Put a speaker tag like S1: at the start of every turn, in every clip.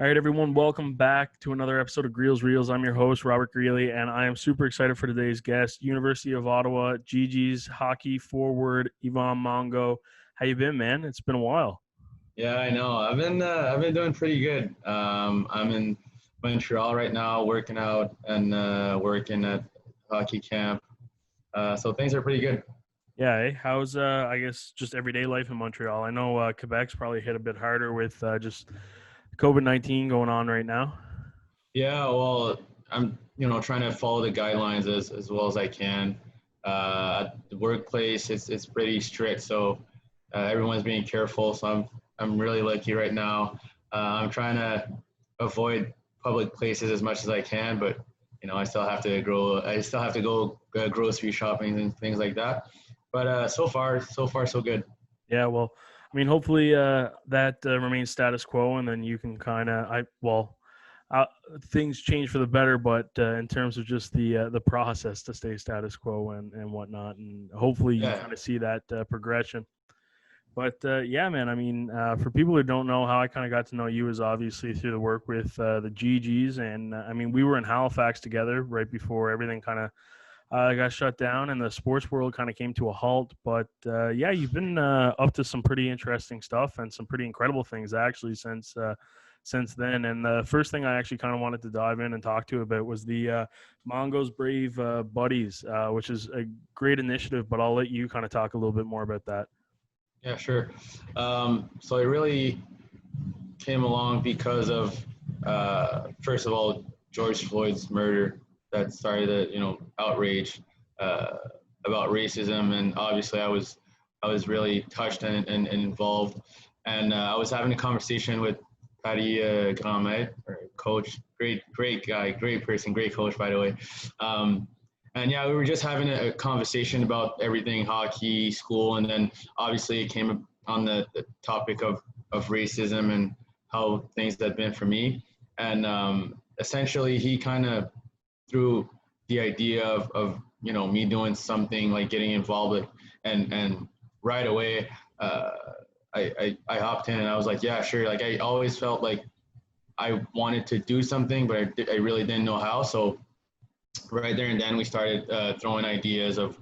S1: All right, everyone, welcome back to another episode of Greels Reels. I'm your host, Robert Greeley, and I am super excited for today's guest, University of Ottawa, GG's hockey forward, Yvan Mongo. How you been, man? It's been a while.
S2: Yeah, I know. I've been doing pretty good. I'm in Montreal right now, working out and working at hockey camp. So things are pretty good.
S1: Yeah, how's I guess just everyday life in Montreal? I know Quebec's probably hit a bit harder with just COVID-19 going on right now.
S2: Yeah, well, I'm trying to follow the guidelines as well as I can. At the workplace, it's pretty strict, so everyone's being careful. So I'm really lucky right now. I'm trying to avoid public places as much as I can, but I still have to grow. I still have to go grocery shopping and things like that. But so far, so good.
S1: Yeah, well, I mean, hopefully that remains status quo, and then you can kind of, uh, things change for the better, but in terms of just the process to stay status quo and whatnot, and hopefully you
S2: Yeah,
S1: kind of see that progression. But yeah, man, I mean, for people who don't know, how I kind of got to know you is obviously through the work with the GGs, and I mean, we were in Halifax together right before everything kind of got shut down and the sports world kind of came to a halt. But yeah, you've been up to some pretty interesting stuff and some pretty incredible things actually since then. And the first thing I actually kind of wanted to dive in and talk to you about was the Mongo's Brave Buddies, which is a great initiative. But I'll let you kind of talk a little bit more about that.
S2: yeah, sure. So it really came along because of first of all George Floyd's murder that started the outrage uh, about racism, and obviously I was really touched and involved, and I was having a conversation with Patty Grandmaid, or coach, great guy, great person, great coach by the way. And yeah, we were just having a conversation about everything hockey, school, and then obviously it came on the topic of racism and how things had been for me. And essentially, he kind of threw the idea of me doing something like getting involved with, and right away, I hopped in and I was like, yeah, sure. Like I always felt like I wanted to do something, but I really didn't know how. So right there and then we started throwing ideas of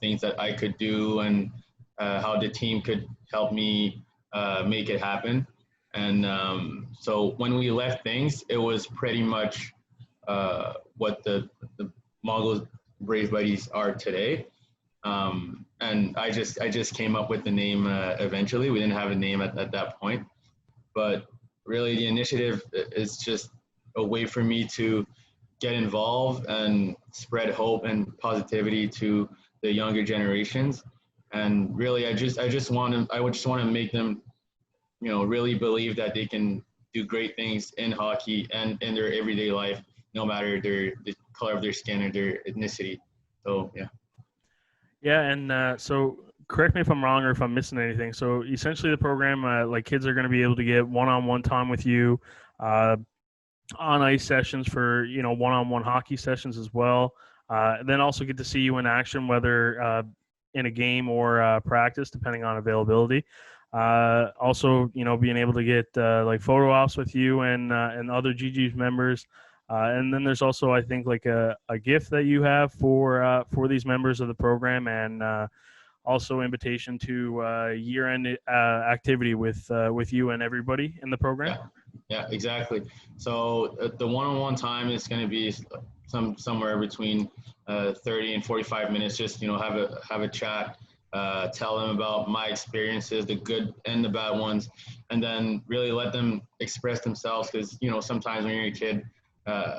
S2: things that I could do, and how the team could help me make it happen. And so when we left things, it was pretty much what the Mongols Brave Buddies are today. And I just came up with the name eventually. We didn't have a name at that point, but really the initiative is just a way for me to get involved and spread hope and positivity to the younger generations. And really, I would just want to make them, really believe that they can do great things in hockey and in their everyday life, no matter the color of their skin or their ethnicity. So yeah.
S1: Yeah, and so correct me if I'm wrong or if I'm missing anything. So essentially, the program, like kids are going to be able to get one-on-one time with you, uh, on ice sessions for one-on-one hockey sessions as well. Then also get to see you in action, whether in a game or practice, depending on availability. Also, being able to get like photo ops with you and other GG's members. And then there's also, I think, like a gift that you have for these members of the program, and also invitation to year-end activity with you and everybody in the program.
S2: Yeah, yeah, exactly. So the one-on-one time is going to be somewhere between 30 and 45 minutes. Just have a chat, tell them about my experiences, the good and the bad ones, and then really let them express themselves. Because sometimes when you're a kid, uh,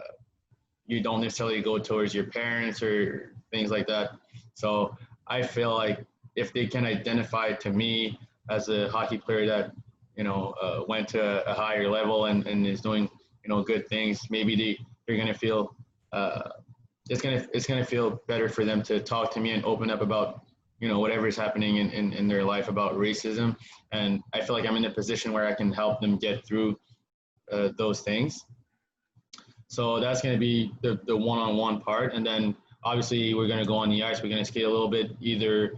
S2: you don't necessarily go towards your parents or things like that. So I feel like if they can identify to me as a hockey player that went to a higher level and is doing good things, maybe they're gonna feel uh, it's gonna feel better for them to talk to me and open up about whatever is happening in their life about racism. And I feel like I'm in a position where I can help them get through those things. So that's going to be the one-on-one part. And then obviously we're going to go on the ice. We're going to skate a little bit either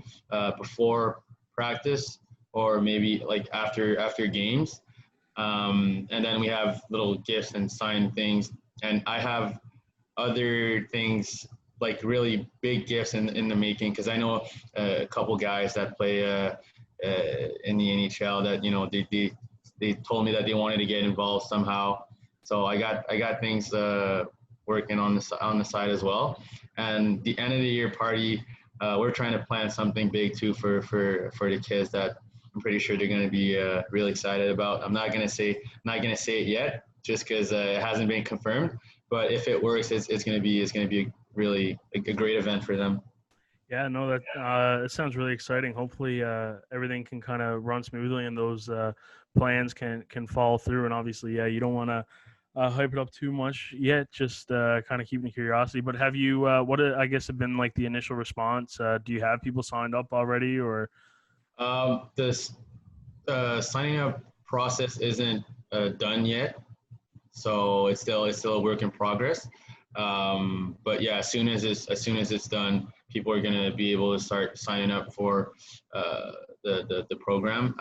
S2: before practice or maybe like after games. And then we have little gifts and signed things. And I have other things like really big gifts in the making, because I know a couple guys that play in the NHL that, you know, they told me that they wanted to get involved somehow. So I got things working on the side as well. And the end of the year party, we're trying to plan something big too for the kids that I'm pretty sure they're going to be really excited about. I'm not going to say it yet, just because it hasn't been confirmed. But if it works, it's going to be really a great event for them.
S1: Yeah, no, that it sounds really exciting. Hopefully, everything can kind of run smoothly and those plans can fall through. And obviously, yeah, you don't want to hype it up too much yet. Just kind of keeping the curiosity. But have you? I guess have been like the initial response? Do you have people signed up already, or?
S2: This signing up process isn't done yet, so it's still a work in progress. But yeah, as soon as it's done, people are gonna be able to start signing up for the program.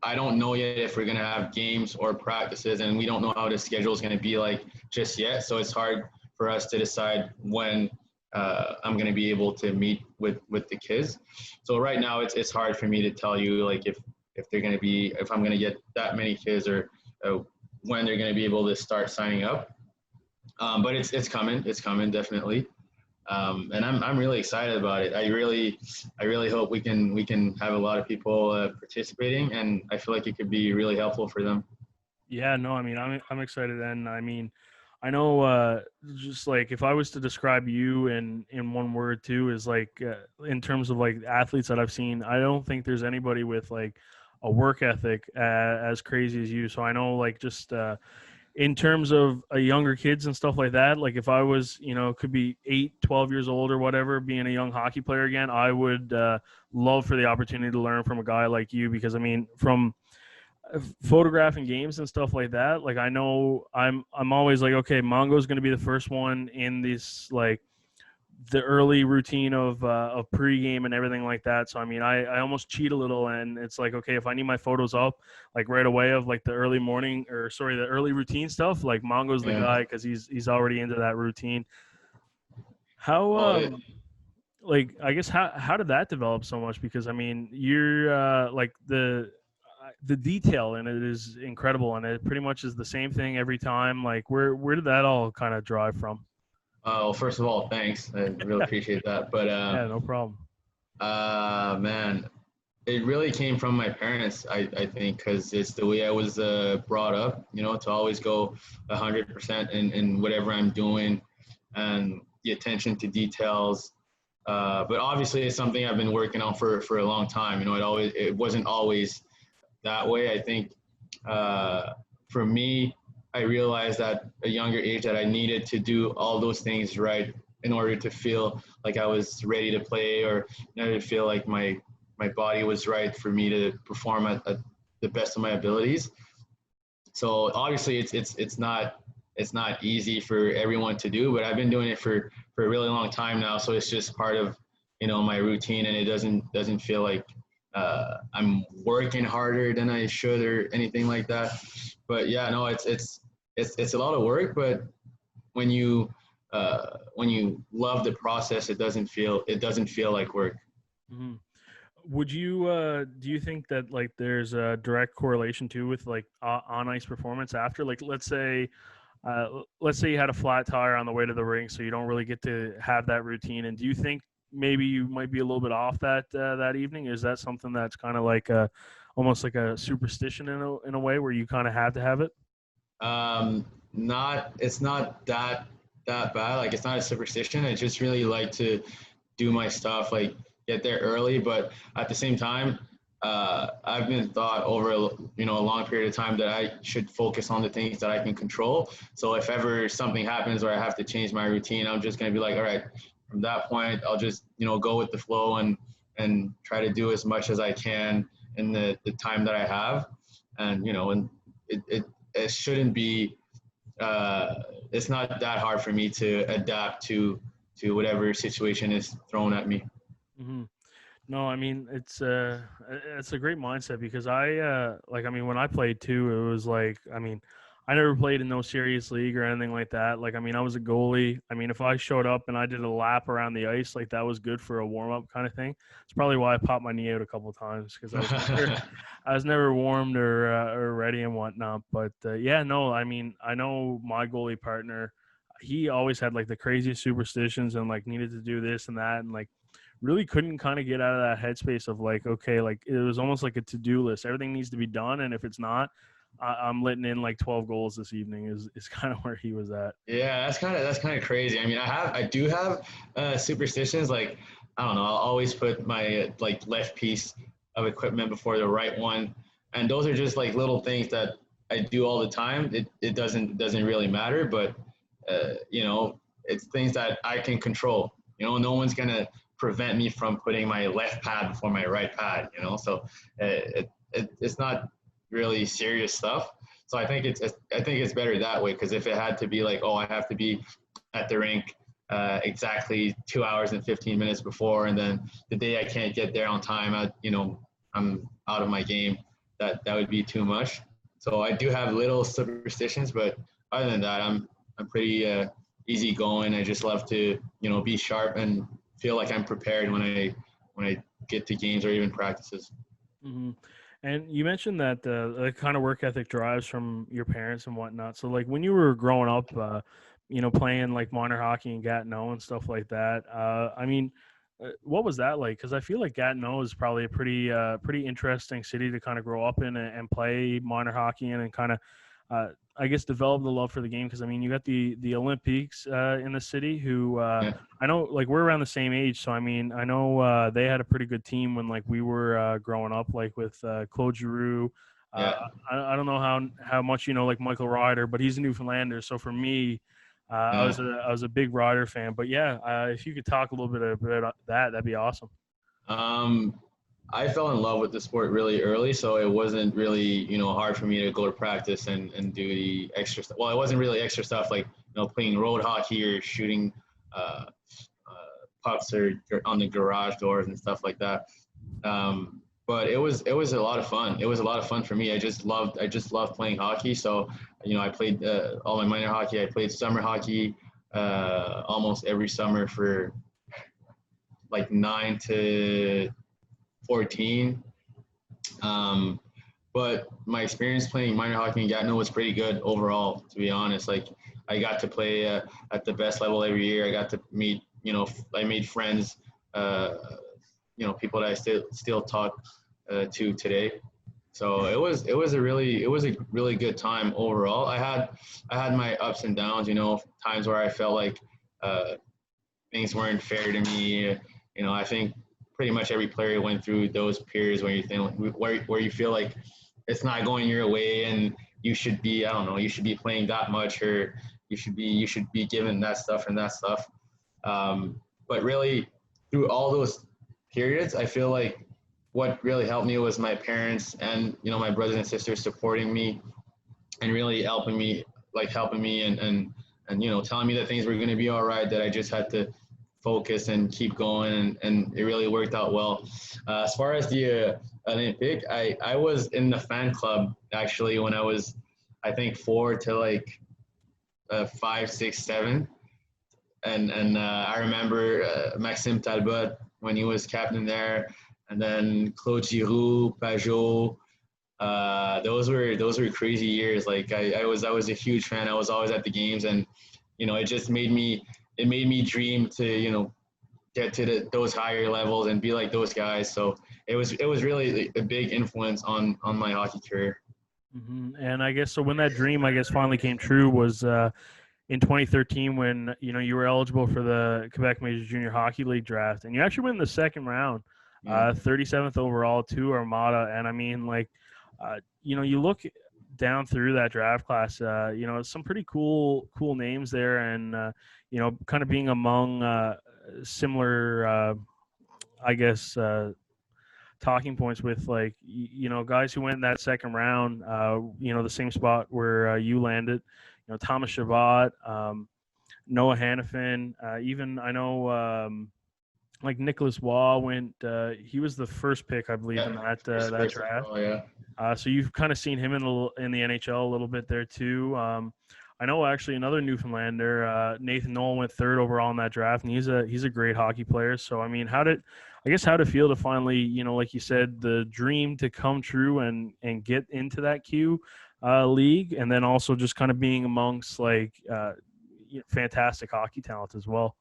S2: I don't know yet if we're gonna have games or practices, and we don't know how the schedule is gonna be like just yet. So it's hard for us to decide when I'm gonna be able to meet with the kids. So right now, it's hard for me to tell you like if I'm gonna get that many kids, or when they're gonna be able to start signing up. But it's coming definitely. And I'm really excited about it. I really hope we can have a lot of people participating, and I feel like it could be really helpful for them.
S1: Yeah, no, I mean, I'm excited, and I mean, I know, just like if I was to describe you in one word too, is like in terms of like athletes that I've seen, I don't think there's anybody with like a work ethic as crazy as you. So I know, like, just in terms of younger kids and stuff like that, like if I was, could be 8, 12 years old or whatever, being a young hockey player again, I would love for the opportunity to learn from a guy like you, because I mean, from photographing games and stuff like that, like I know I'm always like, okay, Mongo's going to be the first one in this, like the early routine of pregame and everything like that. So I mean, I almost cheat a little, and it's like, okay, if I need my photos up like right away of like the early morning, or sorry, the early routine stuff, like Mongo's the
S2: Yeah.
S1: guy, because he's already into that routine. How
S2: Well,
S1: like, I guess, how did that develop so much? Because I mean, you're like the detail in it is incredible, and it pretty much is the same thing every time. Like, where did that all kind of drive from?
S2: well, first of all, thanks. I really appreciate that. But
S1: Yeah, no problem.
S2: man, it really came from my parents, I think, because it's the way I was brought up, to always go 100% in whatever I'm doing, and the attention to details. But obviously, it's something I've been working on for a long time. It wasn't always that way. I think for me, I realized at a younger age that I needed to do all those things right in order to feel like I was ready to play, or in order to feel like my body was right for me to perform at the best of my abilities. So obviously, it's not easy for everyone to do, but I've been doing it for a really long time now. So it's just part of my routine, and it doesn't feel like I'm working harder than I should or anything like that. But yeah, no, it's a lot of work, but when you love the process, it doesn't feel like work.
S1: Hmm. Would you do you think that like there's a direct correlation too with like on ice performance after, like let's say you had a flat tire on the way to the rink, so you don't really get to have that routine, and do you think maybe you might be a little bit off that evening? Is that something that's kind of like almost like a superstition in a way, where you kind of have to have it?
S2: Not It's not that bad. Like, it's not a superstition. I just really like to do my stuff, like get there early. But at the same time, I've been thought over a long period of time that I should focus on the things that I can control. So if ever something happens where I have to change my routine, I'm just gonna be like, all right, from that point, I'll just go with the flow and try to do as much as I can in the time that I have. And it shouldn't be it's not that hard for me to adapt to whatever situation is thrown at me.
S1: Hmm. No, I mean it's a great mindset because I mean when I played too, it was like I mean I never played in no serious league or anything like that. Like I mean I was a goalie. I mean if I showed up and I did a lap around the ice, like that was good for a warm up kind of thing. It's probably why I popped my knee out a couple of times because I was never warmed or ready and whatnot. But yeah, no, I mean I know my goalie partner. He always had like the craziest superstitions and like needed to do this and that and like really couldn't kind of get out of that headspace of like, okay, like it was almost like a to-do list. Everything needs to be done, and if it's not, I'm letting in like 12 goals this evening. Is kind of where he was at.
S2: Yeah, that's kind of crazy. I mean, I do have superstitions. Like, I don't know, I'll always put my like left piece of equipment before the right one, and those are just like little things that I do all the time. It doesn't really matter, but you know, it's things that I can control. You know, no one's gonna prevent me from putting my left pad before my right pad. You know, so it's not really serious stuff. So I think it's better that way because if it had to be like, oh, I have to be at the rink exactly 2 hours and 15 minutes before, and then the day I can't get there on time, I'm out of my game. That would be too much. So I do have little superstitions, but other than that, I'm pretty easygoing. I just love to be sharp and feel like I'm prepared when I get to games or even practices.
S1: Hmm. And you mentioned that the kind of work ethic drives from your parents and whatnot. So like when you were growing up, playing like minor hockey in Gatineau and stuff like that. I mean, what was that like? Because I feel like Gatineau is probably a pretty interesting city to kind of grow up in and play minor hockey in and kind of, I guess, develop the love for the game. Because I mean, you got the Olympics in the city who
S2: Yeah,
S1: I know like we're around the same age, so I mean, I know they had a pretty good team when like we were growing up, like with Claude Giroux. Uh,
S2: yeah.
S1: I don't know how much you know like Michael Ryder, but he's a Newfoundlander. So for me,
S2: Yeah.
S1: I was a big Ryder fan. But yeah, if you could talk a little bit about that, that'd be awesome.
S2: Um, I fell in love with the sport really early, so it wasn't really, hard for me to go to practice and do the extra stuff. Well, it wasn't really extra stuff like, playing road hockey or shooting uh, pucks or on the garage doors and stuff like that. But it was a lot of fun. It was a lot of fun for me. I just loved playing hockey. So, I played all my minor hockey. I played summer hockey almost every summer for like 9 to 14. Um, but my experience playing minor hockey in Gatineau was pretty good overall, to be honest. Like I got to play at the best level every year. I got to meet, I made friends, people that I still talk to today. So it was a really good time overall. I had my ups and downs, times where I felt like uh, things weren't fair to me. I think pretty much every player went through those periods where you think where you feel like it's not going your way and you should be, I don't know, you should be playing that much, or you should be given that stuff and that stuff. But really, through all those periods, I feel like what really helped me was my parents and my brothers and sisters supporting me and really helping me and telling me that things were going to be all right, that I just had to focus and keep going, and it really worked out well. As far as the Olympic, I was in the fan club actually when I was, I think, 4 to like 5, 6, 7, and I remember Maxime Talbot when he was captain there, and then Claude Giroux, Pajot. Those were crazy years. Like I was a huge fan. I was always at the games, and it made me dream to get to those higher levels and be like those guys. So it was really a big influence on my hockey career.
S1: And I guess so when that dream, I guess, finally came true was in 2013 when you were eligible for the Quebec Major Junior Hockey League draft, and you actually went in the second round,
S2: Yeah,
S1: 37th overall to Armada. And I mean, like, you look down through that draft class, some pretty cool names there, and kind of being among similar, I guess. Talking points with like guys who went in that second round, the same spot where you landed, Thomas Chabot, Noah Hannafin, even I know like Nicholas Waugh went. He was the first pick, I believe,
S2: Yeah,
S1: in that that
S2: first
S1: draft.
S2: overall, yeah.
S1: So you've kind of seen him in the NHL a little bit there too. I know actually another Newfoundlander, Nathan Nolan, went third overall in that draft, and he's a great hockey player. So I mean, how to feel to finally, like you said, the dream to come true and get into that Q league, and then also just kind of being amongst like fantastic hockey talent as well.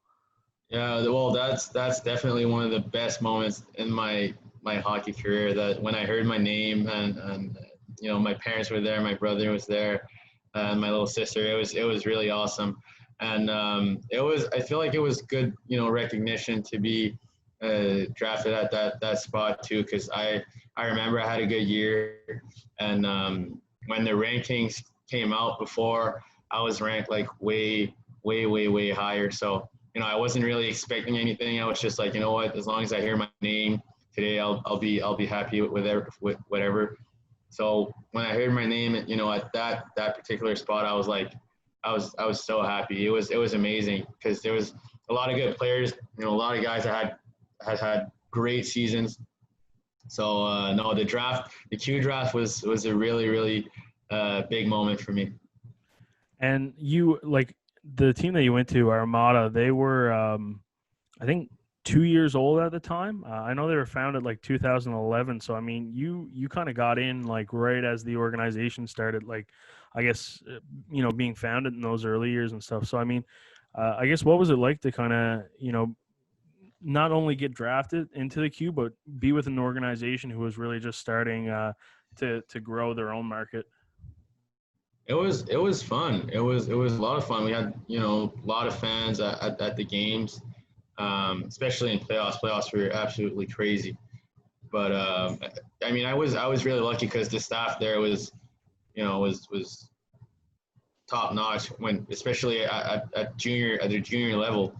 S2: Yeah, well, that's definitely one of the best moments in my hockey career. That when I heard my name and my parents were there, my brother was there, and my little sister. It was really awesome, and I feel like it was good recognition to be drafted at that spot too, because I remember I had a good year, and when the rankings came out before, I was ranked like way higher. So I wasn't really expecting anything. I was just like, you know what, as long as I hear my name today, I'll be happy with whatever. So when I heard my name, at that particular spot, I was like, I was so happy. It was amazing because there was a lot of good players. A lot of guys that had great seasons. So no, the Q draft was a really big moment for me.
S1: And you like the team that you went to, Armada. They were, I think, 2 years old at the time. I know they were founded like 2011. So I mean, you kind of got in like right as the organization started. Like, I guess being founded in those early years and stuff. So I mean, I guess what was it like to kind of not only get drafted into the queue, but be with an organization who was really just starting to grow their own market.
S2: It was fun. It was a lot of fun. We had a lot of fans at the games, especially in playoffs. Playoffs were absolutely crazy. But I mean, I was really lucky because the staff there was top notch when especially at the junior level.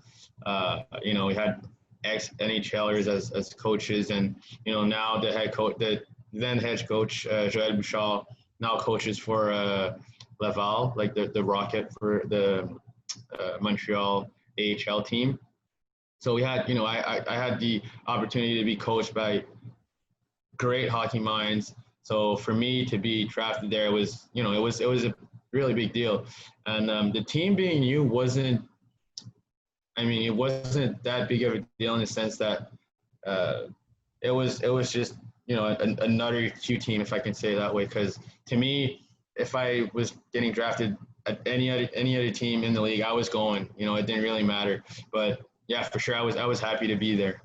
S2: We had ex NHLers as coaches, and now the then head coach Joël Bouchard now coaches for Laval, like the Rocket for the Montreal AHL team. So we had, I had the opportunity to be coached by great hockey minds. So for me to be drafted there was, it was a really big deal. And the team being new wasn't, I mean, it wasn't that big of a deal in the sense that uh, it was just another Q team, if I can say it that way. Because to me, if I was getting drafted at any other team in the league, I was going. It didn't really matter. But yeah, for sure, I was happy to be there.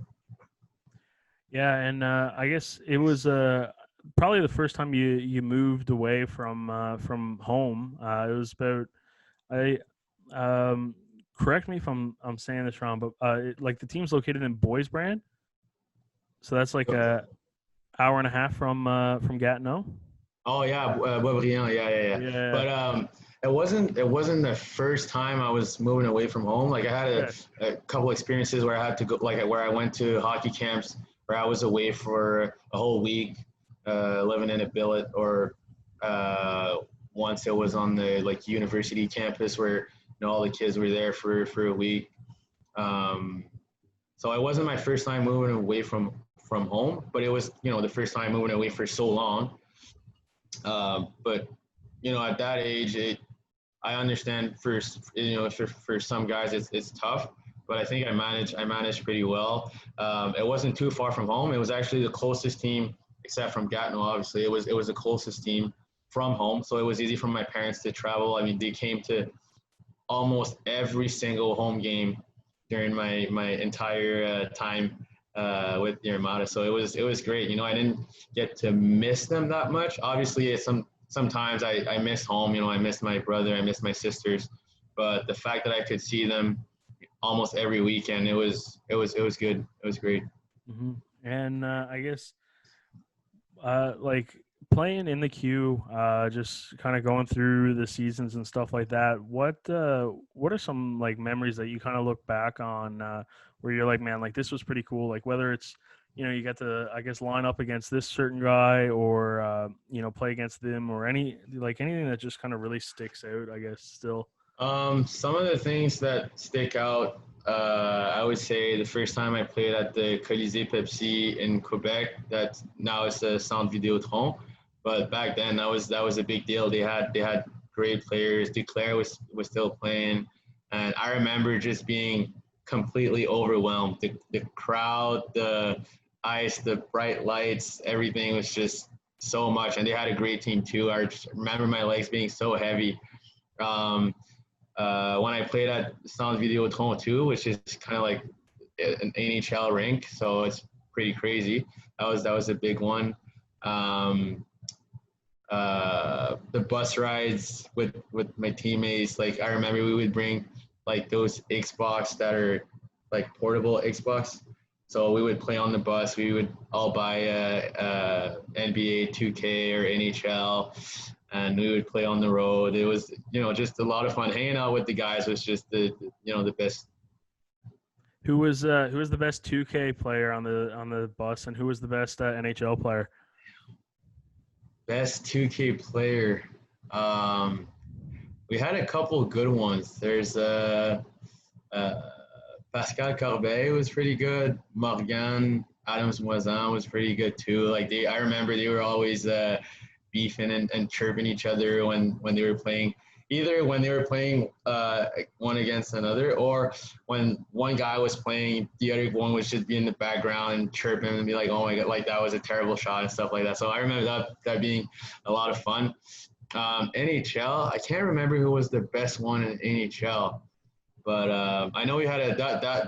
S1: Yeah, and I guess it was probably the first time you moved away from home. It was about I um, correct me if I'm saying this wrong, but like the team's located in Boisbriand, so that's like a hour and a half from Gatineau.
S2: Oh yeah, Boisbriand, yeah.
S1: Yeah,
S2: But it wasn't the first time I was moving away from home. Like I had
S1: yeah,
S2: a couple experiences where I had to go, like where I went to hockey camps where I was away for a whole week, living in a billet, or uh, once it was on the like university campus where all the kids were there for a week. Um, so it wasn't my first time moving away from home, but it was the first time moving away for so long. But at that age, I understand for some guys it's tough, but I think I managed pretty well. It wasn't too far from home. It was actually the closest team, except from Gatineau. Obviously, it was the closest team from home, so it was easy for my parents to travel. I mean, they came to almost every single home game during my entire time with the Armada. So it was great. I didn't get to miss them that much. Obviously, sometimes I miss home. I miss my brother. I miss my sisters. But the fact that I could see them almost every weekend, it was good. It was great.
S1: and I guess like playing in the queue, just kind of going through the seasons and stuff like that. What are some like memories that you kind of look back on where you're like, man, like this was pretty cool. Like whether it's you got to I guess line up against this certain guy or play against them or anything that just kind of really sticks out. I guess still.
S2: Some of the things that stick out. I would say the first time I played at the Colisée Pepsi in Quebec. That now it's the Centre Vidéotron, but back then that was a big deal. They had great players. Declare was still playing, and I remember just being completely overwhelmed. The crowd, the ice, the bright lights, everything was just so much, and they had a great team too. I just remember my legs being so heavy. Um, when I played at Centre Vidéotron too, which is kind of like an NHL rink, so it's pretty crazy. That was a big one. Um, the bus rides with my teammates, like I remember we would bring like those Xbox that are like portable Xbox. So we would play on the bus. We would all buy NBA 2K or NHL, and we would play on the road. It was, just a lot of fun. Hanging out with the guys was just the best.
S1: Who was the best 2K player on the bus, and who was the best NHL player?
S2: Best 2K player. We had a couple good ones. There's uh, Pascal Corbeil was pretty good. Morgan Adams Moisan was pretty good too. Like I remember they were always beefing and chirping each other when they were playing. Either when they were playing one against another, or when one guy was playing, the other one was just be in the background and chirping and be like, "Oh my god, like that was a terrible shot" and stuff like that. So I remember that being a lot of fun. NHL, I can't remember who was the best one in NHL, but I know we had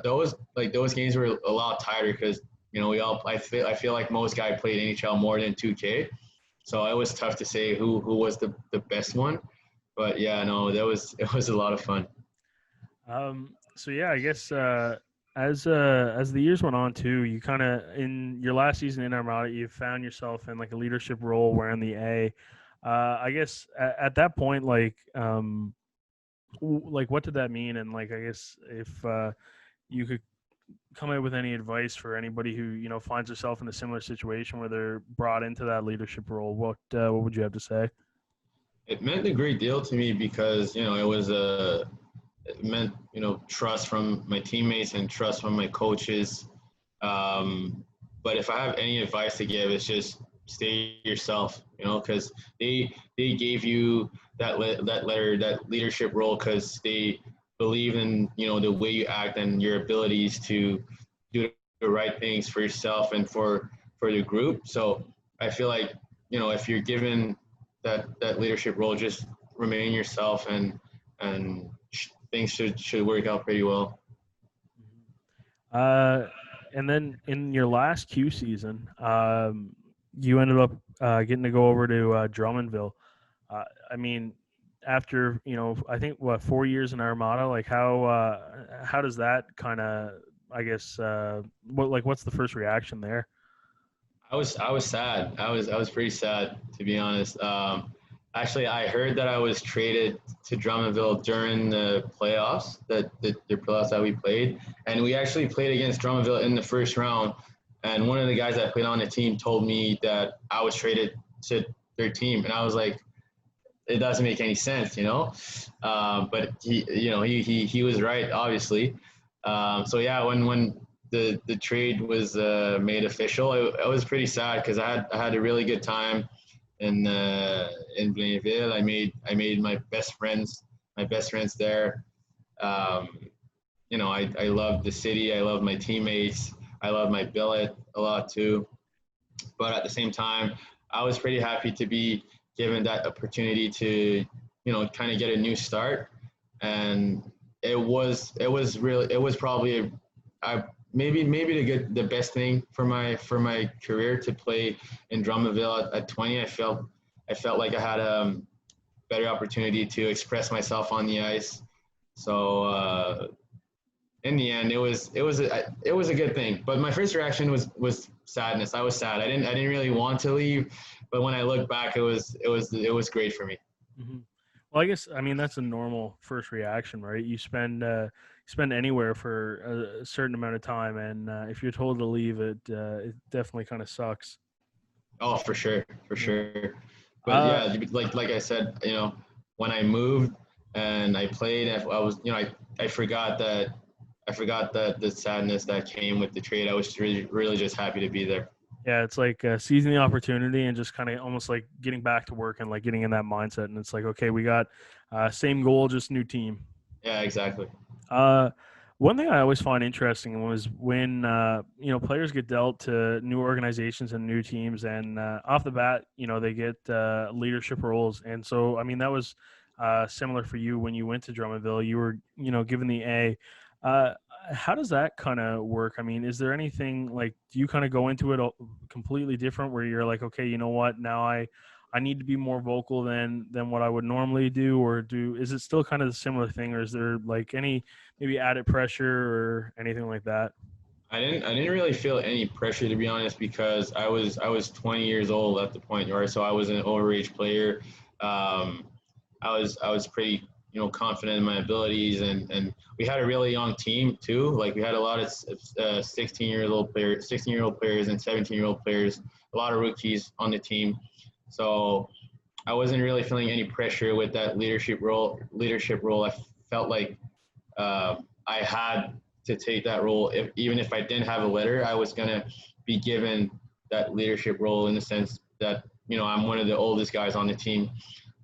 S2: those games were a lot tighter because I feel like most guys played NHL more than 2K, so it was tough to say who was the best one. But yeah, no, it was a lot of fun.
S1: So yeah, I guess as the years went on too, you kind of in your last season in Armada, you found yourself in like a leadership role wearing the A. I guess at that point, like what did that mean? And like I guess if you could come up with any advice for anybody who finds herself in a similar situation where they're brought into that leadership role, what would you have to say?
S2: It meant a great deal to me because it meant trust from my teammates and trust from my coaches. But if I have any advice to give, it's just stay yourself, because they gave you that leadership role because they believe in the way you act and your abilities to do the right things for yourself and for the group. So I feel like if you're given that leadership role, just remain yourself and things should work out pretty well.
S1: Uh, and then in your last Q season, you ended up getting to go over to Drummondville. I mean, after I think 4 years in Armada, like how does that kind of, I guess, what's the first reaction there?
S2: I was sad. I was pretty sad, to be honest. Actually, I heard that I was traded to Drummondville during the playoffs, the playoffs that we played, and we actually played against Drummondville in the first round. And one of the guys that played on the team told me that I was traded to their team, and I was like, it doesn't make any sense. But he was right, obviously. So yeah, when the trade was made official, I was pretty sad because I had a really good time in Blainville. I made my best friends there. Um, I love the city. I love my teammates. I love my billet a lot too. But at the same time, I was pretty happy to be given that opportunity to, kind of get a new start. And it was probably maybe the best thing for my career to play in Drummondville at 20. I felt like I had a better opportunity to express myself on the ice. So in the end, it was a good thing. But my first reaction was sadness. I was sad. I didn't really want to leave, but when I look back, it was great for me.
S1: Hmm. Well, I guess that's a normal first reaction, right? You spend anywhere for a certain amount of time, and if you're told to leave, it definitely kind of sucks.
S2: Oh, for sure, for
S1: Yeah.
S2: sure. But
S1: Uh,
S2: yeah, like I said, when I moved and I played, I was, I forgot that I forgot the sadness that came with the trade. I was really just happy to be there.
S1: Yeah, it's like seizing the opportunity and just kind of almost like getting back to work and like getting in that mindset. And it's like, okay, we got same goal, just new team.
S2: Yeah, exactly.
S1: Uh, One thing I always find interesting was when players get dealt to new organizations and new teams, and off the bat, they get leadership roles. And so, I mean, that was similar for you when you went to Drummondville. You were given the A. Uh, how does that kind of work? I mean, is there anything like do you kind of go into it completely different where you're like, okay, you know what, now I need to be more vocal than what I would normally do, or is it still kind of the similar thing, or is there like any maybe added pressure or anything like that?
S2: I didn't really feel any pressure, to be honest, because I was 20 years old at the point, right? So I was an overage player. Um, I was pretty confident in my abilities, and we had a really young team too. Like we had a lot of 16-year-old players, 16-year-old players, and 17-year-old players. A lot of rookies on the team. So I wasn't really feeling any pressure with that leadership role. I felt like I had to take that role. Even if I didn't have a letter, I was gonna be given that leadership role in the sense that I'm one of the oldest guys on the team,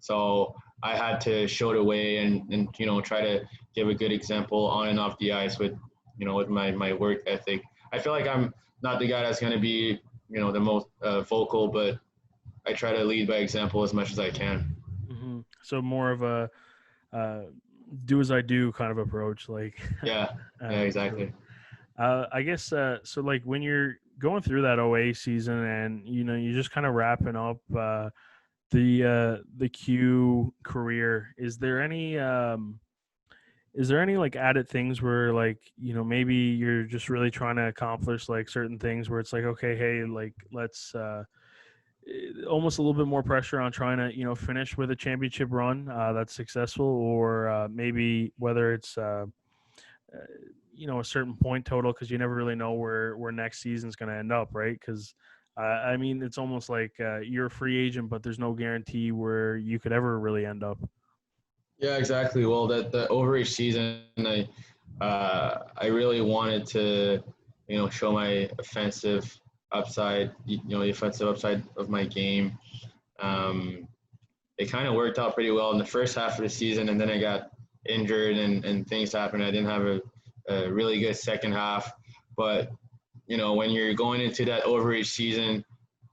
S2: so I had to show the way and try to give a good example on and off the ice with my work ethic. I feel like I'm not the guy that's gonna be the most vocal, but I try to lead by example as much as I can.
S1: So more of a uh, do as I do kind of approach, like
S2: Yeah, yeah,
S1: so,
S2: exactly.
S1: I guess so. Like when you're going through that OA season, and you're just kind of wrapping up the Q career. Is there any like added things where like maybe you're just really trying to accomplish like certain things where it's like, okay, hey, like let's almost a little bit more pressure on trying to finish with a championship run that's successful, or maybe whether it's uh, a certain point total, because you never really know where next season's going to end up, right? Because I mean, it's almost like you're a free agent, but there's no guarantee where you could ever really end up.
S2: Yeah, exactly. Well, that the overage season, I really wanted to, show my offensive upside, the offensive upside of my game. Um, it kind of worked out pretty well in the first half of the season, and then I got injured and things happened. I didn't have a really good second half, but when you're going into that overage season,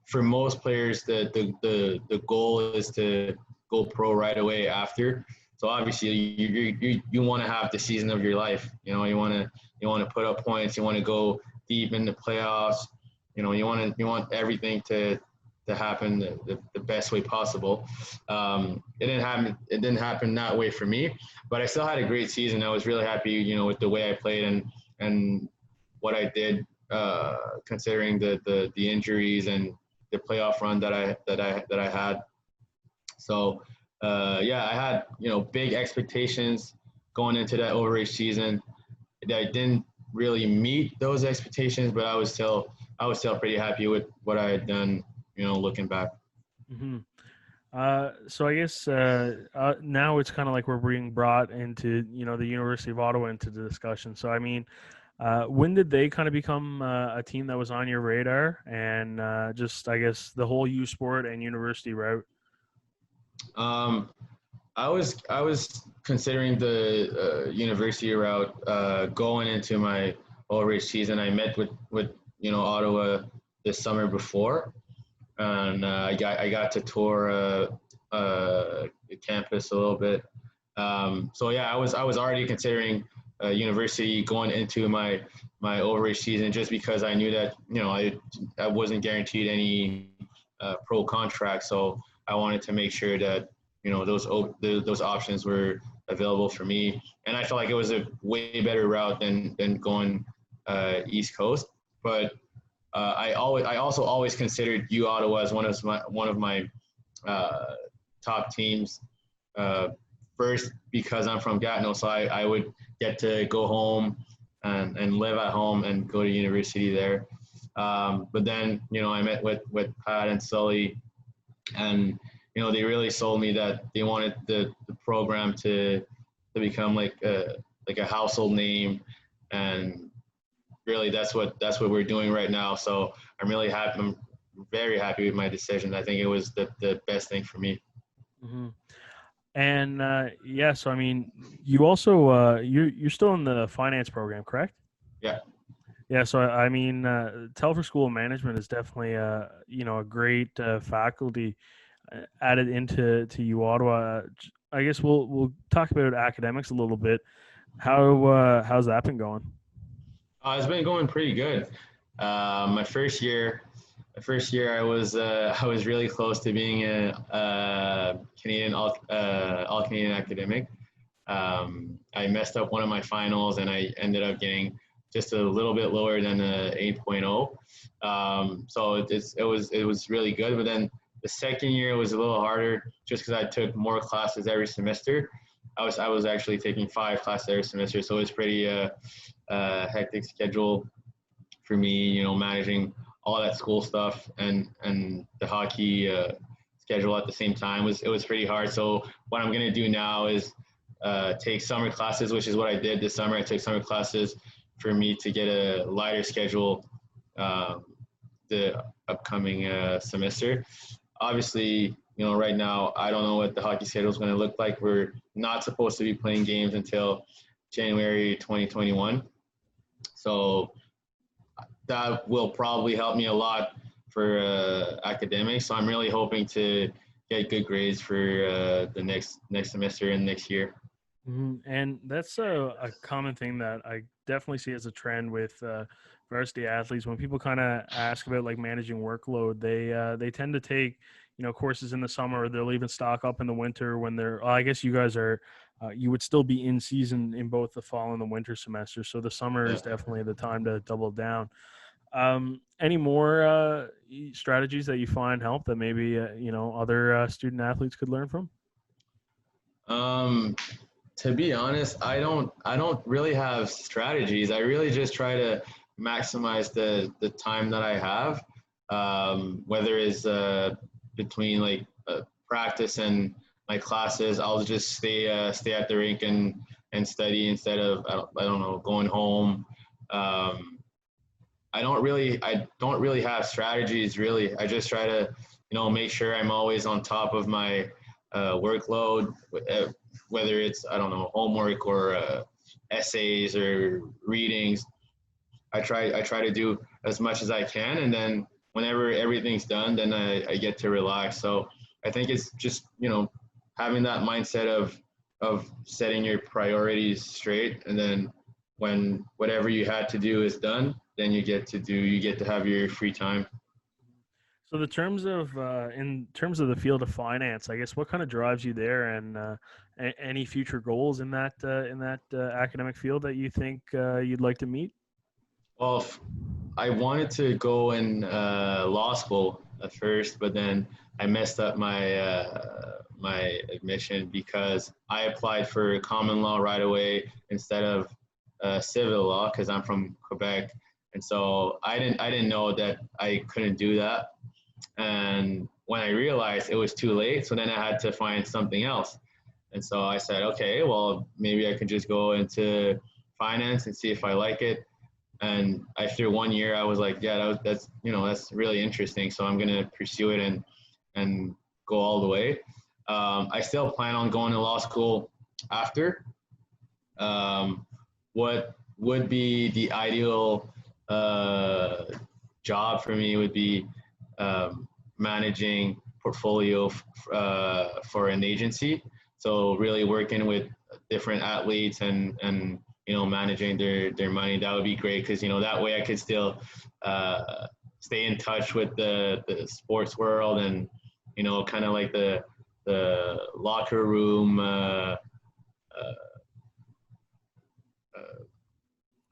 S2: for most players, the goal is to go pro right away after. So obviously, you want to have the season of your life. You want to put up points. You want to go deep in the playoffs. You want everything to happen the best way possible. It didn't happen. It didn't happen that way for me, but I still had a great season. I was really happy, with the way I played and what I did, considering the injuries and the playoff run that I had. So yeah, I had big expectations going into that overage season. I didn't really meet those expectations, but I was still pretty happy with what I had done. Looking back.
S1: hmm so I guess now it's kind of like we're being brought into the University of Ottawa into the discussion. So I mean, when did they kind of become a team that was on your radar, and just I guess the whole U Sport and university route?
S2: Um, I was considering the university route going into my overage season. I met with Ottawa this summer before, and I got to tour the campus a little bit. So yeah, I was already considering university going into my overage season, just because I knew that I wasn't guaranteed any pro contract. So I wanted to make sure that those options were available for me, and I felt like it was a way better route than going East Coast. But I also always considered U Ottawa as one of my uh, top teams. Uh, First, because I'm from Gatineau, so I would get to go home and live at home and go to university there. But then I met with Pat and Sully, and they really sold me that they wanted the program to become like a household name, and really that's what we're doing right now. So I'm really happy. I'm very happy with my decision. I think it was the best thing for me.
S1: Mm-hmm. And yeah, so I mean, you also you're still in the finance program, correct?
S2: Yeah.
S1: Yeah, so I mean, Telfer School of Management is definitely a great faculty added into U Ottawa. I guess we'll talk about academics a little bit. How's that been going?
S2: It's been going pretty good. My first year, I was really close to being a Canadian all Canadian academic. I messed up one of my finals, and I ended up getting just a little bit lower than a 8.0. So it was really good. But then the second year was a little harder, just because I took more classes every semester. I was actually taking 5 classes every semester, so it was pretty hectic schedule for me. You know, managing all that school stuff and the hockey schedule at the same time was pretty hard. So what I'm gonna do now is take summer classes, which is what I did this summer. I took summer classes for me to get a lighter schedule the upcoming semester. Obviously, you know, right now I don't know what the hockey schedule is going to look like. We're not supposed to be playing games until January 2021. So that will probably help me a lot for academics. So I'm really hoping to get good grades for the next semester and next year.
S1: And that's a common thing that I definitely see as a trend with varsity athletes. When people kind of ask about like managing workload, they tend to take courses in the summer, or they'll even stock up in the winter when they're. Well, I guess you guys are. You would still be in season in both the fall and the winter semester, so the summer
S2: Yeah.
S1: is definitely the time to double down. Any more strategies that you find help that maybe other student athletes could learn from?
S2: Um, to be honest, I don't really have strategies. I really just try to maximize the time that I have, whether it's between like practice and my classes. I'll just stay at the rink and study instead of I don't know, going home. Um, I don't really have strategies really. I just try to, you know, make sure I'm always on top of my workload, whether it's, I don't know, homework or essays or readings. I try to do as much as I can, and then whenever everything's done, then I get to relax. So I think it's just, you know, having that mindset of setting your priorities straight, and then when whatever you had to do is done, then you get to have your free time.
S1: So the terms of in terms of the field of finance, I guess what kind of drives you there, and any future goals in that academic field that you think you'd like to meet?
S2: Well, I wanted to go in law school at first, but then I messed up my admission because I applied for common law right away instead of civil law because I'm from Quebec, and so I didn't know that I couldn't do that. And when I realized it was too late, so then I had to find something else. And so I said, okay, well maybe I can just go into finance and see if I like it. And after 1 year, I was like, yeah, that's you know that's really interesting. So I'm gonna pursue it and go all the way. I still plan on going to law school after. Um, what would be the ideal job for me would be managing portfolio for an agency. So really working with different athletes and you know managing their money. That would be great because you know that way I could still stay in touch with the sports world and you know kind of like the locker room. I'm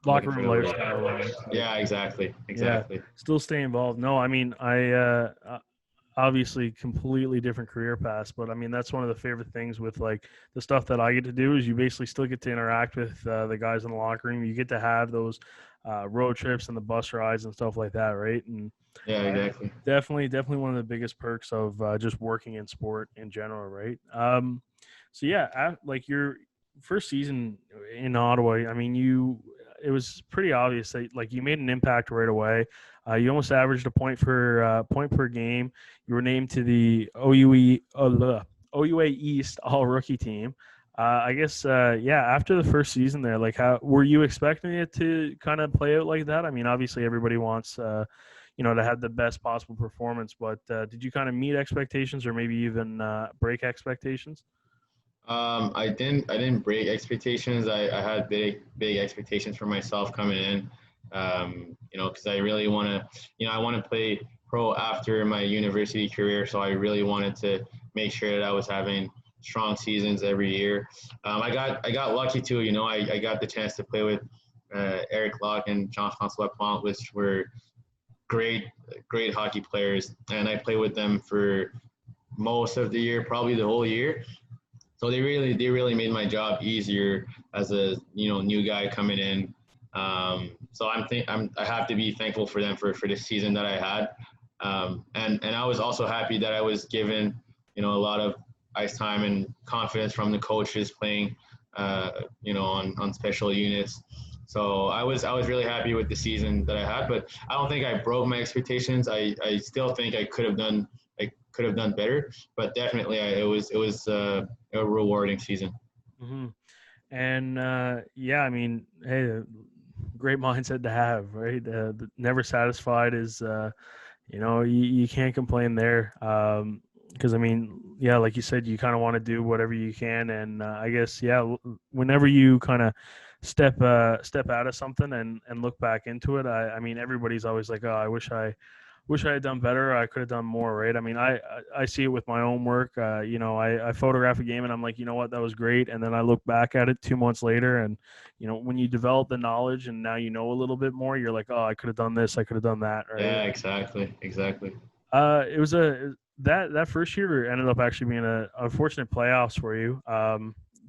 S1: Locker
S2: looking for
S1: room
S2: the word.
S1: lifestyle,
S2: Yeah, exactly,
S1: yeah,
S2: exactly.
S1: still stay involved. No, I mean obviously completely different career paths, but I mean that's one of the favorite things with like the stuff that I get to do is you basically still get to interact with the guys in the locker room. You get to have those road trips and the bus rides and stuff like that, right? And
S2: Yeah, exactly.
S1: definitely one of the biggest perks of just working in sport in general, right? So yeah, like your first season in Ottawa, I mean, it was pretty obvious that like you made an impact right away. You almost averaged a point per game. You were named to the OUA East All Rookie team. I guess yeah. After the first season there, like how were you expecting it to kind of play out like that? I mean, obviously everybody wants to have the best possible performance, but did you kind of meet expectations or maybe even break expectations?
S2: I didn't break expectations. I had big expectations for myself coming in. Because I really want to, I want to play pro after my university career. So I really wanted to make sure that I was having strong seasons every year. I got lucky too. I got the chance to play with Eric Locke and Jean-François Plante, which were great hockey players, and I played with them for most of the year, probably the whole year. So they really made my job easier as a new guy coming in. So I have to be thankful for them for the season that I had, and I was also happy that I was given a lot of ice time and confidence from the coaches playing on special units. So I was really happy with the season that I had, but I don't think I broke my expectations. I still think I could have done better, but definitely it was a rewarding season.
S1: Hmm. And yeah, I mean, hey, great mindset to have, right? Never satisfied is, you can't complain there. Because I mean, yeah, like you said, you kind of want to do whatever you can, and I guess yeah, whenever you kind of step out of something and look back into it, I mean, everybody's always like, oh, I wish I had done better. I could have done more, right? I mean, I see it with my own work. I photograph a game and I'm like, you know what, that was great. And then I look back at it 2 months later, and when you develop the knowledge and now you know a little bit more, you're like, oh, I could have done this, I could have done that, right?
S2: Yeah, exactly.
S1: It was that first year ended up actually being a unfortunate playoffs for you.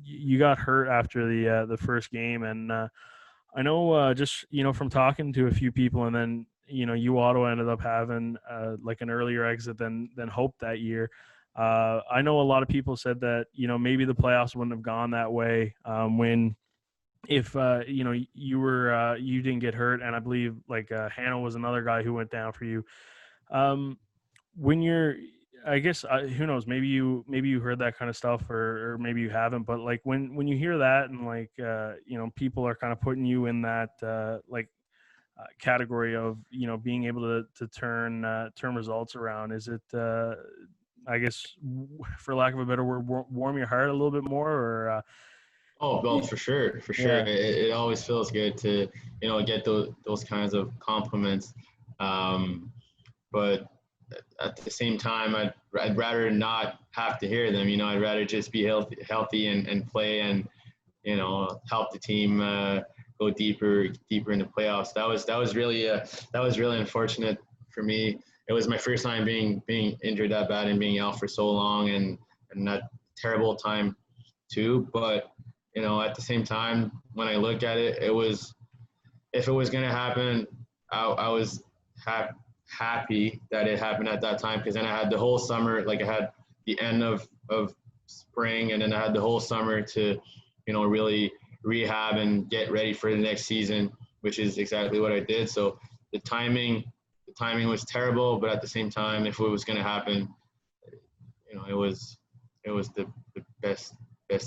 S1: You got hurt after the first game, and I know just from talking to a few people, and then Ottawa ended up having like an earlier exit than hoped that year. I know a lot of people said that maybe the playoffs wouldn't have gone that way when if you didn't get hurt, and I believe like Hannah was another guy who went down for you. Um, when you're I guess who knows, maybe you heard that kind of stuff, or maybe you haven't, but like when you hear that and like people are kind of putting you in that category of being able to turn results around, is it I guess for lack of a better word, warm your heart a little bit more, or
S2: Oh, well, for sure, for sure.
S1: yeah.
S2: It always feels good to get those kinds of compliments. Um, but at the same time, I'd rather not have to hear them. I'd rather just be healthy and play and help the team go deeper in the playoffs. That was really unfortunate for me. It was my first time being injured that bad and being out for so long, and that terrible time too. But at the same time, when I look at it, if it was going to happen, I was happy that it happened at that time, because then I had the whole summer. Like, I had the end of spring, and then I had the whole summer to really rehab and get ready for the next season, which is exactly what I did. So the timing was terrible, but at the same time, if it was going to happen, it was the best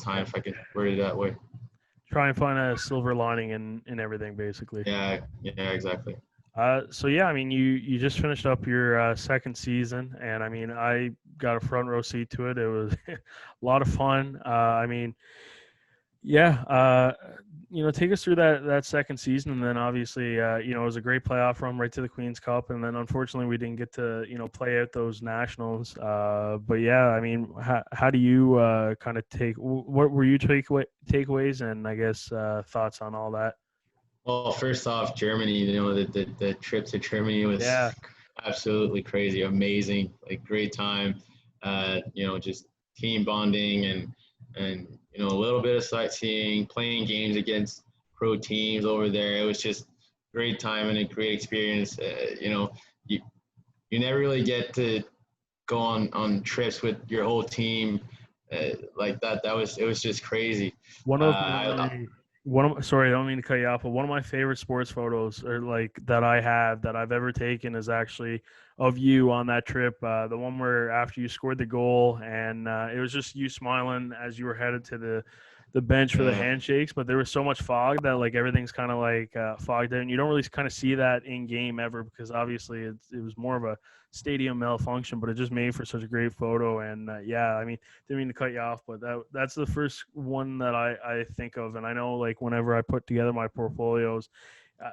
S2: time, if I could word it that way.
S1: Try and find a silver lining in everything, basically.
S2: Yeah, exactly.
S1: So yeah, I mean, you just finished up your second season, and I mean, I got a front row seat to it. It was a lot of fun. I mean, yeah, take us through that second season, and then obviously, it was a great playoff run right to the Queen's Cup, and then unfortunately we didn't get to play out those nationals. But yeah, I mean, how do you kind of what were your takeaways, and I guess thoughts on all that?
S2: Well, first off, Germany, the trip to Germany was
S1: Yeah.
S2: absolutely crazy, amazing, like great time. Just team bonding and a little bit of sightseeing, playing games against pro teams over there. It was just great time and a great experience. You never really get to go on trips with your whole team like that. It was just crazy.
S1: One of
S2: I
S1: my sorry, I don't mean to cut you off, but one of my favorite sports photos, or like that I've ever taken, is actually of you on that trip. The one where after you scored the goal, and it was just you smiling as you were headed to the bench for the
S2: Yeah.
S1: handshakes. But there was so much fog that like everything's kind of like fogged out, and you don't really kind of see that in game ever, because obviously it was more of a stadium malfunction. But it just made for such a great photo. And yeah, I mean, didn't mean to cut you off, but that's the first one that I think of. And I know like whenever I put together my portfolios,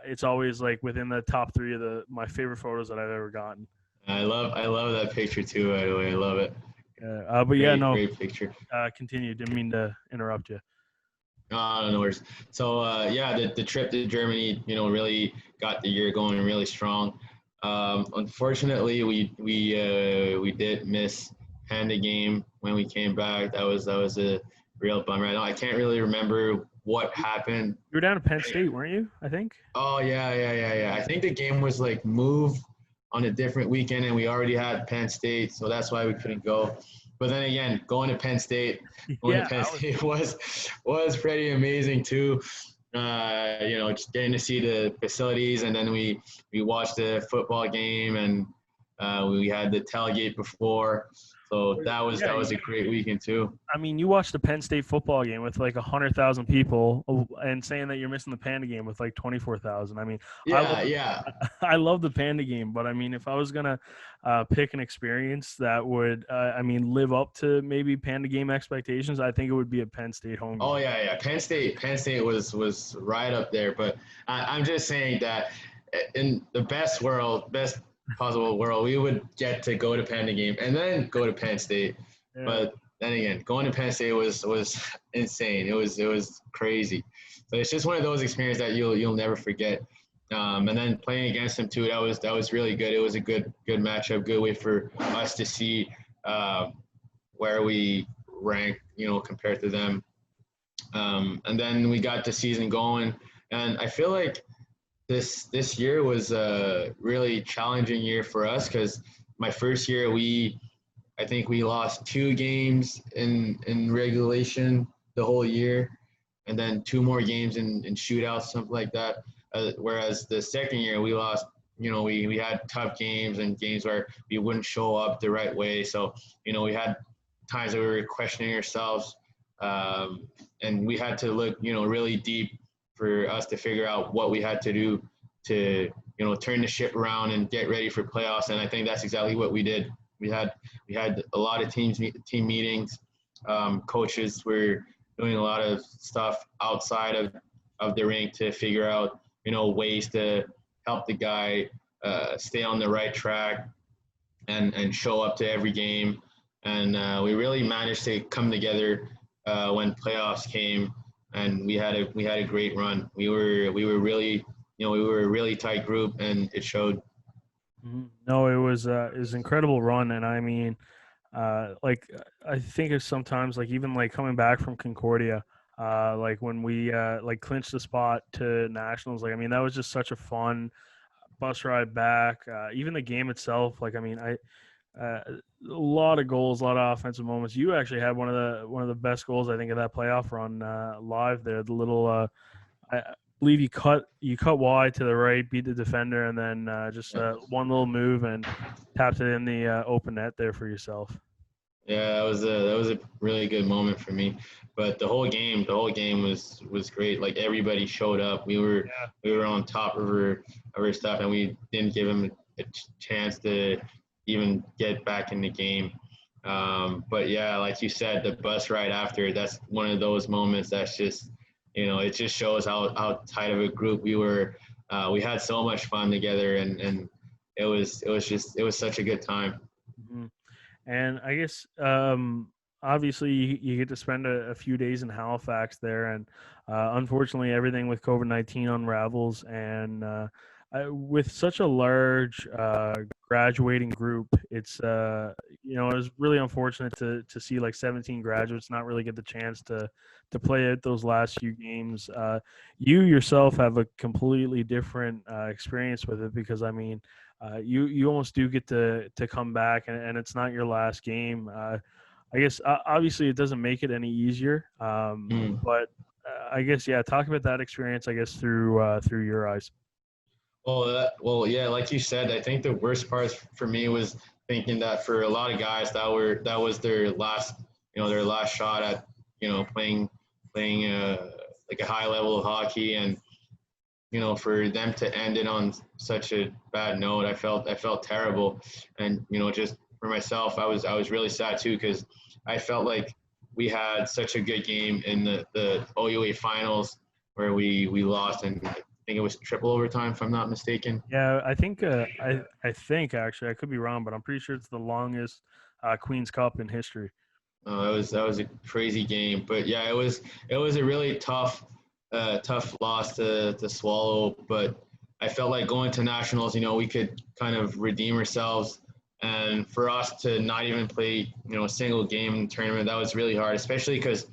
S1: it's always like within the top three of my favorite photos that I've ever gotten.
S2: I love that picture too. By the way, I love it.
S1: But yeah, no,
S2: Great picture.
S1: continue. Didn't mean to interrupt you.
S2: No worries. So yeah, the trip to Germany, really got the year going really strong. Unfortunately, we did miss Panda game when we came back. That was a real bummer. I can't really remember what happened.
S1: You were down at Penn State, weren't you? I think.
S2: Oh yeah. I think the game was like moved on a different weekend, and we already had Penn State, so that's why we couldn't go. But then again, going to Penn State was pretty amazing too. Just getting to see the facilities, and then we watched the football game, and we had the tailgate before. So that was a great weekend too.
S1: I mean, you watched the Penn State football game with like 100,000 people, and saying that you're missing the Panda game with like 24,000. I mean,
S2: Yeah.
S1: I love the Panda game, but I mean, if I was gonna pick an experience that would, live up to maybe Panda game expectations, I think it would be a Penn State home game.
S2: Oh yeah. Penn State was right up there. But I'm just saying that in the best possible world, we would get to go to Panda game and then go to Penn State.
S1: Yeah.
S2: But then again, going to Penn State was insane. It was crazy. So it's just one of those experiences that you'll never forget. And then playing against them too, that was really good. It was a good matchup, good way for us to see where we rank, compared to them. And then we got the season going, and I feel like this year was a really challenging year for us, because my first year I think we lost 2 games in regulation the whole year, and then 2 more games in shootouts, something like that. Whereas the second year we lost, we had tough games and games where we wouldn't show up the right way. So, we had times that we were questioning ourselves, and we had to look, really deep for us to figure out what we had to do to, turn the ship around and get ready for playoffs. And I think that's exactly what we did. We had a lot of team meetings. Coaches were doing a lot of stuff outside of the rink to figure out, ways to help the guy stay on the right track and show up to every game. And we really managed to come together when playoffs came, and we had a great run. We were really, we were a really tight group, and it showed.
S1: No, it was an incredible run, and I mean, like I think it's sometimes like even like coming back from Concordia, like when we like clinched the spot to nationals, like I mean that was just such a fun bus ride back. Even the game itself, like I mean a lot of goals, a lot of offensive moments. You actually had one of the best goals I think of that playoff run live there. The little I believe you cut wide to the right, beat the defender, and then just one little move and tapped it in the open net there for yourself.
S2: Yeah, that was a really good moment for me. But the whole game was great. Like everybody showed up. We were on top of our stuff, and we didn't give them a chance to even get back in the game. But yeah, like you said, the bus ride after, that's one of those moments that's just, it just shows how tight of a group we were. We had so much fun together, and it was such a good time.
S1: Mm-hmm. And I guess obviously you get to spend a few days in Halifax there, and unfortunately everything with COVID-19 unravels, and with such a large graduating group, it's it was really unfortunate to see like 17 graduates not really get the chance to play out those last few games. You yourself have a completely different experience with it, because I mean you almost do get to come back, and it's not your last game. I guess obviously it doesn't make it any easier, but I guess, yeah, talk about that experience, I guess, through your eyes.
S2: Well, yeah, like you said, I think the worst part for me was thinking that for a lot of guys that was their last, their last shot at, playing like a high level of hockey, and for them to end it on such a bad note, I felt terrible, and just for myself, I was really sad too, because I felt like we had such a good game in the OUA finals where we lost, and I think it was triple overtime if I'm not mistaken.
S1: Yeah, I think actually I could be wrong, but I'm pretty sure it's the longest Queen's Cup in history.
S2: That was a crazy game, but yeah, it was a really tough loss to swallow. But I felt like going to nationals, we could kind of redeem ourselves, and for us to not even play, a single game in the tournament, that was really hard, especially because,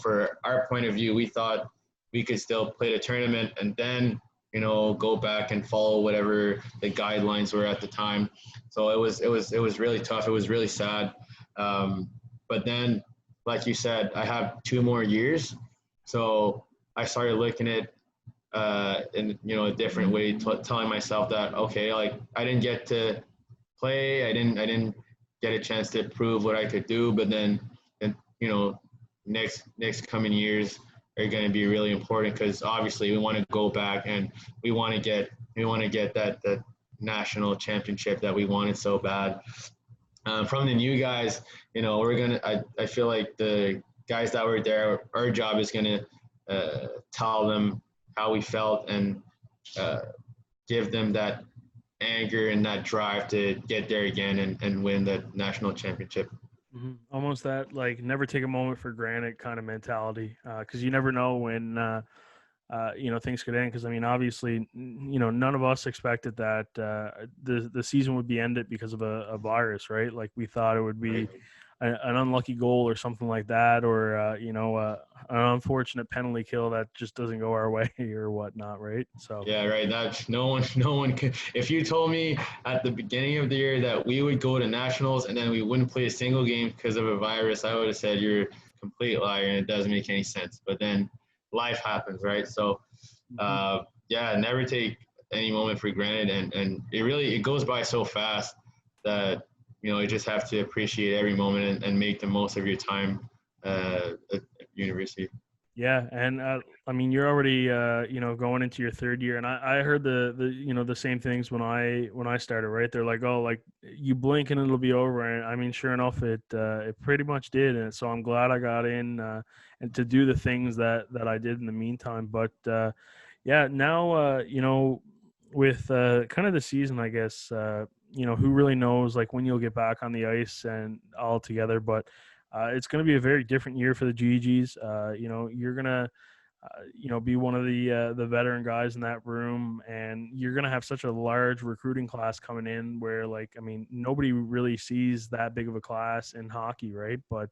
S2: for our point of view, we thought we could still play the tournament and then, go back and follow whatever the guidelines were at the time. So it was really tough. It was really sad. But then, like you said, I have 2 more years, so I started looking at in a different way, telling myself that okay, like I didn't get to play, I didn't get a chance to prove what I could do, but then, and next coming years are going to be really important, because obviously we want to go back and we want to get that national championship that we wanted so bad. From the new guys, I feel like the guys that were there, our job is gonna tell them how we felt, and uh, give them that anger and that drive to get there again and win the national championship.
S1: Almost that like never take a moment for granted kind of mentality, because you never know when things could end. Because I mean, obviously, none of us expected that the season would be ended because of a virus, right? Like we thought it would be
S2: Right.
S1: an unlucky goal or something like that, or an unfortunate penalty kill that just doesn't go our way or whatnot, right? So
S2: Yeah, right. That's no one can. If you told me at the beginning of the year that we would go to nationals and then we wouldn't play a single game because of a virus, I would have said you're a complete liar and it doesn't make any sense. But then life happens, right? So,
S1: mhm.
S2: uh, yeah, never take any moment for granted, and it goes by so fast that you just have to appreciate every moment, and make the most of your time at university.
S1: Yeah, and I mean, you're already going into your third year, and I heard the same things when I started. Right, they're like, oh, like you blink and it'll be over, and I mean, sure enough, it pretty much did, and so I'm glad I got in and to do the things that I did in the meantime. But yeah, now with kind of the season, I guess who really knows like when you'll get back on the ice and all together, but. It's going to be a very different year for the GGs. You're gonna, be one of the veteran guys in that room, and you're gonna have such a large recruiting class coming in. Where, like, I mean, nobody really sees that big of a class in hockey, right? But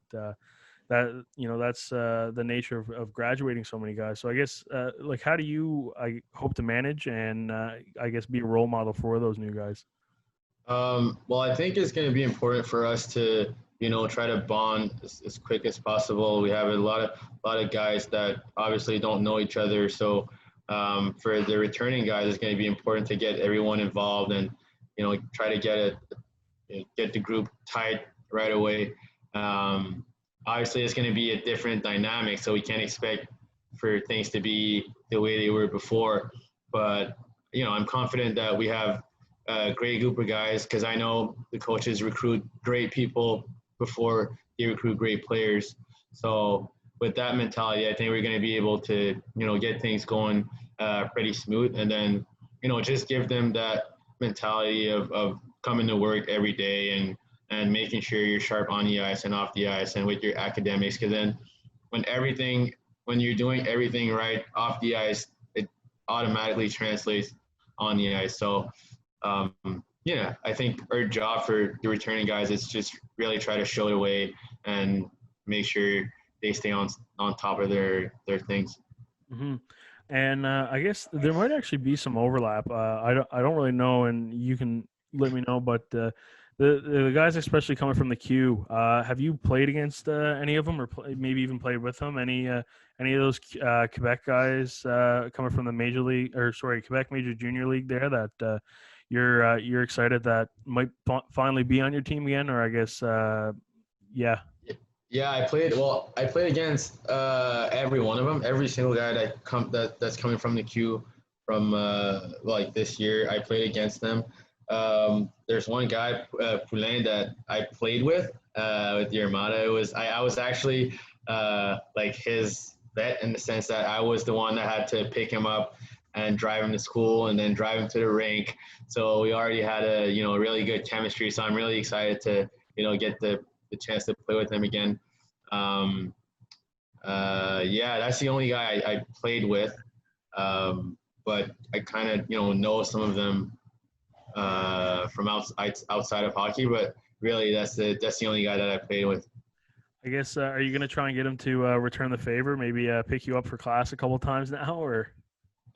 S1: that's the nature of graduating so many guys. So I guess, like, how do you, I hope to manage and I guess be a role model for those new guys?
S2: Well, I think it's going to be important for us to, try to bond as quick as possible. We have a lot of guys that obviously don't know each other. So for the returning guys, it's going to be important to get everyone involved, and, try to get the group tight right away. Um, Obviously, it's going to be a different dynamic, so we can't expect for things to be the way they were before. But, I'm confident that we have a great group of guys, because I know the coaches recruit great people before they recruit great players. So with that mentality, I think we're going to be able to, get things going pretty smooth, and then, just give them that mentality of coming to work every day, and making sure you're sharp on the ice and off the ice and with your academics. Because then when you're doing everything right off the ice, it automatically translates on the ice. So um, yeah, I think our job for the returning guys is just really try to show the way and make sure they stay on top of their things.
S1: hmm And I guess there might actually be some overlap. I don't really know, and you can let me know. But the guys, especially coming from the Q, have you played against any of them, or maybe even played with them? Any of those Quebec guys coming from the major league, or sorry, Quebec Major Junior League there that you're excited that might finally be on your team again, or I guess yeah.
S2: Yeah, I played against every one of them. Every single guy that's coming from the queue from like this year, I played against them. There's one guy, Poulain, that I played with the Armada. I was actually like his vet in the sense that I was the one that had to pick him up and drive him to school and then drive him to the rink. So we already had a really good chemistry. So I'm really excited to get the chance to play with him again. Yeah, that's the only guy I played with. But I kind of know some of them from outside of hockey. But really, that's the only guy that I played with.
S1: I guess are you going to try and get him to return the favor? Maybe pick you up for class a couple times now, or?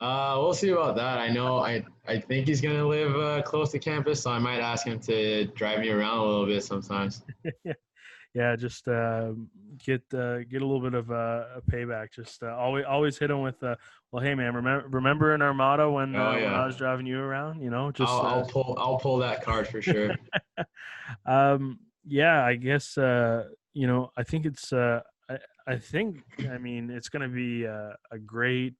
S2: We'll see about that. I know I think he's gonna live close to campus, so I might ask him to drive me around a little bit sometimes.
S1: Yeah, just get a little bit of a payback. Just always hit him with well, hey man, remember in Armada when
S2: Oh
S1: when I
S2: yeah,
S1: was driving you around? Just
S2: I'll pull that card for sure.
S1: Yeah, I guess I think it's I mean it's going to be a great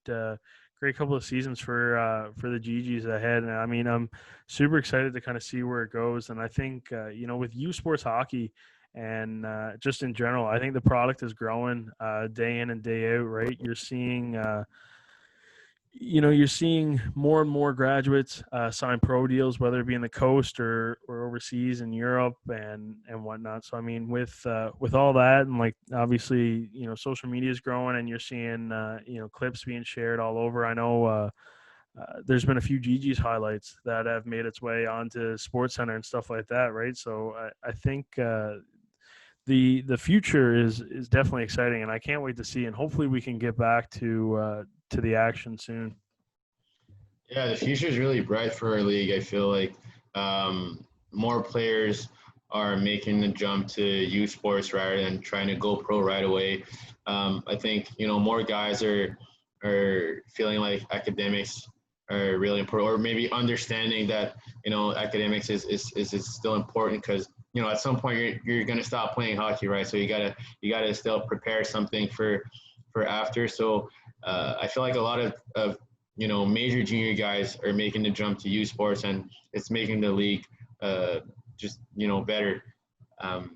S1: couple of seasons for the GGs ahead, and I mean I'm super excited to kind of see where it goes. And I think with U Sports hockey and just in general, I think the product is growing day in and day out. Right, you're seeing more and more graduates sign pro deals, whether it be in the coast or overseas in Europe and whatnot. So I mean, with all that, and like obviously social media is growing, and you're seeing clips being shared all over. I know there's been a few GG's highlights that have made its way onto Sports Center and stuff like that, right? So I think the future is definitely exciting, and I can't wait to see. And hopefully, we can get back to the action soon.
S2: Yeah, the future is really bright for our league. I feel like more players are making the jump to youth sports rather than trying to go pro right away. I think more guys are feeling like academics are really important, or maybe understanding that academics is still important because at some point you're going to stop playing hockey, right? So you gotta still prepare something for after. So I feel like a lot of major junior guys are making the jump to youth sports, and it's making the league just better. And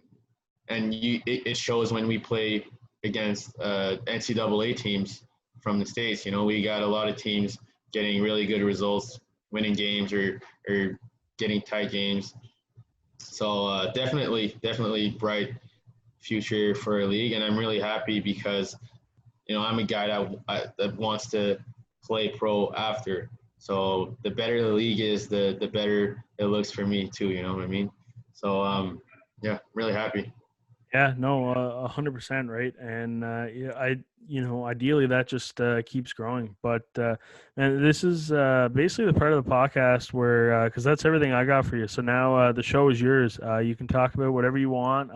S2: it shows when we play against NCAA teams from the States. We got a lot of teams getting really good results, winning games or getting tight games. So definitely bright future for a league, and I'm really happy because I'm a guy that wants to play pro after. So the better the league is, the better it looks for me too. You know what I mean? So yeah, really happy.
S1: Yeah, no, 100%, right? And yeah, ideally that just keeps growing. But and this is basically the part of the podcast where because that's everything I got for you. So now the show is yours. You can talk about whatever you want,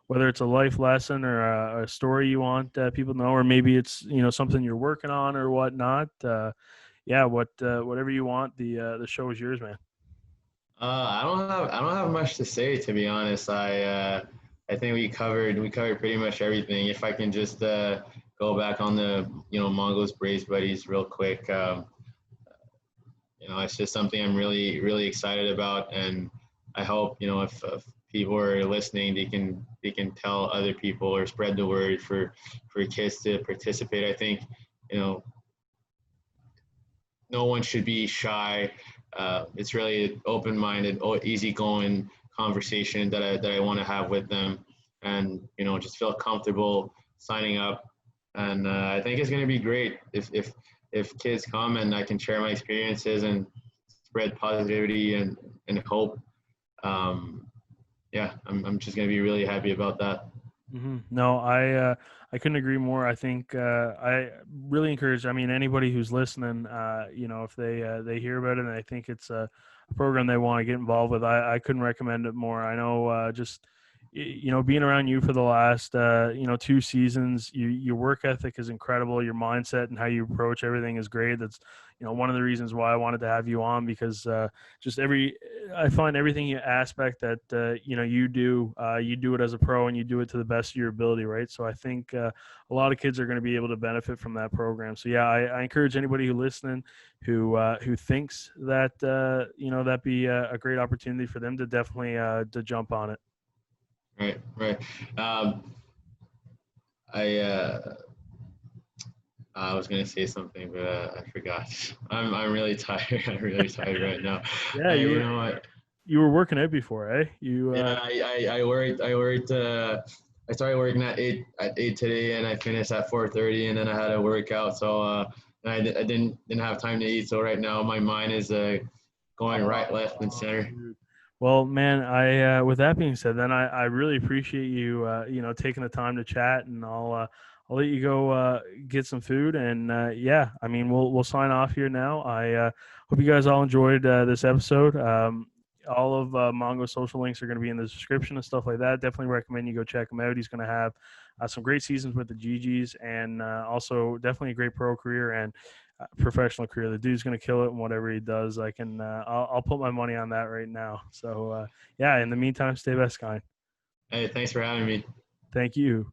S1: whether it's a life lesson or a story you want people to know, or maybe it's something you're working on or whatnot. Yeah, whatever you want. The show is yours, man.
S2: I don't have much to say, to be honest. I think we covered pretty much everything. If I can just go back on the Mongo's Braves buddies real quick. It's just something I'm really excited about, and I hope if people are listening, they can tell other people or spread the word for kids to participate. I think no one should be shy. It's really an open-minded, easygoing conversation that I want to have with them, and just feel comfortable signing up. And I think it's going to be great if kids come and I can share my experiences and spread positivity and hope. Yeah, I'm just going to be really happy about that.
S1: Mm-hmm. No, I couldn't agree more. I think I really encourage. I mean, anybody who's listening, if they hear about it and they think it's a program they want to get involved with, I couldn't recommend it more. I know being around you for the last 2 seasons, your work ethic is incredible. Your mindset and how you approach everything is great. That's one of the reasons why I wanted to have you on, because I find everything aspect that you do it as a pro, and you do it to the best of your ability, right? So I think a lot of kids are going to be able to benefit from that program. So yeah, I encourage anybody who listening who thinks that that'd be a great opportunity for them to definitely to jump on it.
S2: Right. I was gonna say something, but I forgot. I'm really tired. I'm really tired right now.
S1: Yeah,
S2: You know what?
S1: You were working out before, eh?
S2: Yeah, I worked. I started working at eight today, and I finished at 4:30, and then I had a workout. So and I didn't have time to eat. So right now my mind is going right, left, and center.
S1: Well, man, I with that being said, then I really appreciate you taking the time to chat, and I'll let you go get some food, and yeah, I mean we'll sign off here now. I hope you guys all enjoyed this episode. All of Mongo's social links are going to be in the description and stuff like that. Definitely recommend you go check him out. He's going to have some great seasons with the GGs, and also definitely a great pro career and professional career. The dude's going to kill it in whatever he does. I'll put my money on that right now. So yeah, in the meantime, stay best, kind.
S2: Hey, thanks for having me.
S1: Thank you.